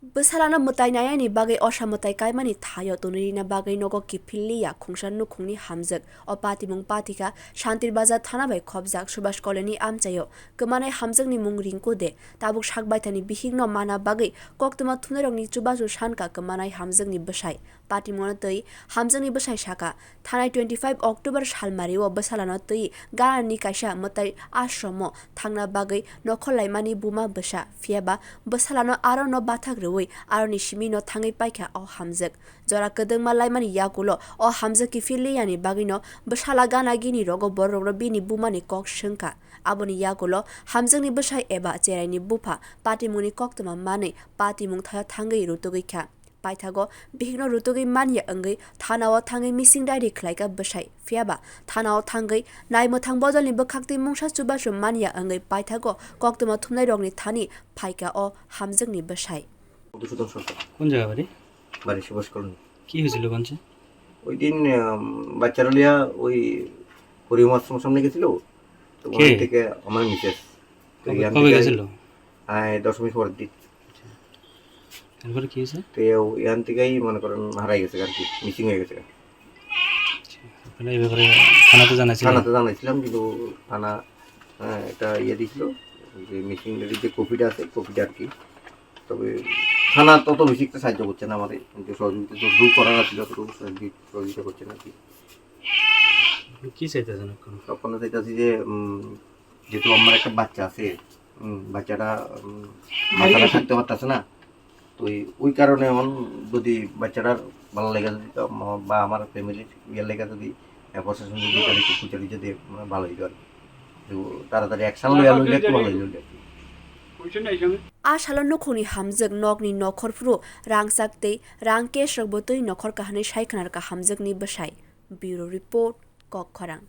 Besalana mutai nayani bagai osha mutai kaimani thayo tunirina bagai nogo kipilliya khungsan nukhungni hamjak o patimung patika Shantir Bazar thana bai khobjak Subhash Colony amchayo kemanai hamjakni mung ringkude tabuk sakbaitani bihingno mana bagai koktuma thunarokni chubasu shanka kemanai hamjakni bwsai patimungno tei hamjakni bwsai saka thanai 25 October salmario besalano tei ganani kaisa mutai ashromo thangna bagai nokholaimani buma bwsa fiaba besalano aro no bathak aroni simino thangai paikha o hamjak jora kedengma laimani yakulo o hamjak ki filiyani bagino bwsala gana gini rogo borrogro bini bumani kok shengka aboni yakulo hamjakni bwsai eba cheraini bufa patimungni koktoma mane patimung thaya thangai rutugikha paithago bihigno rutugui mania angai thanao thangai missing diary khlaika bwsai fiaba thanao thangai naimothang bojolni bkhakti mungsa chubasu mania angai paithago koktoma thumnai rogni thani phaika o hamjakni bwsai কোন জায়গা বাড়ি বাড়ি Subhash colony. কি হয়েছিল গঞ্জে? ওই দিন বাচ্চারা লিয়া ওই হরিম আশ্রম সামনে গেছিল, তো ওখান থেকে আমার মিসেস কবে গেছিল? হ্যাঁ, দশমীর পরের দিন। তারপরে কি হয়েছে? তো এখান থেকেই মনে করেন হারাই গেছে আর কি, মিসিং হয়ে গেছে। আপনারা এই ব্যাপারে থানাতে জানাইছিলাম, কিন্তু থানা একটা দিয়েছিল যে মিসিং যে কপিটা আছে, কপিটা আর কি। তবে থানা তত বেশি একটা সাহায্য করছে না আমাদের, কিন্তু সহযোগিতা যতটুকু করার আছে ততটুকু সহযোগিতা করছে না আর কি। কি চাইতেছেন তখন চাইতেছি যে যেহেতু আমার একটা বাচ্চা আছে, বাচ্চাটা মাথাটা থাকতে পারতেছে না, তো ওই কারণে এখন যদি বাচ্চাটার ভালো লেগে যদি বা আমার ফ্যামিলির ইয়ের লেগে যদি প্রশাসন যদি একটু খুঁজে যদি ভালো হইতো আর কি, তাড়াতাড়ি অ্যাকশন লইলে একটু ভালো হইল আর কি। Ashalon nukhuni hamjak nokni nokhorfru rangsak tei rangkesh rogbotoi nokhor kahani shaikhanar ka hamjakni bwsai. Bureau report Kokkhorang.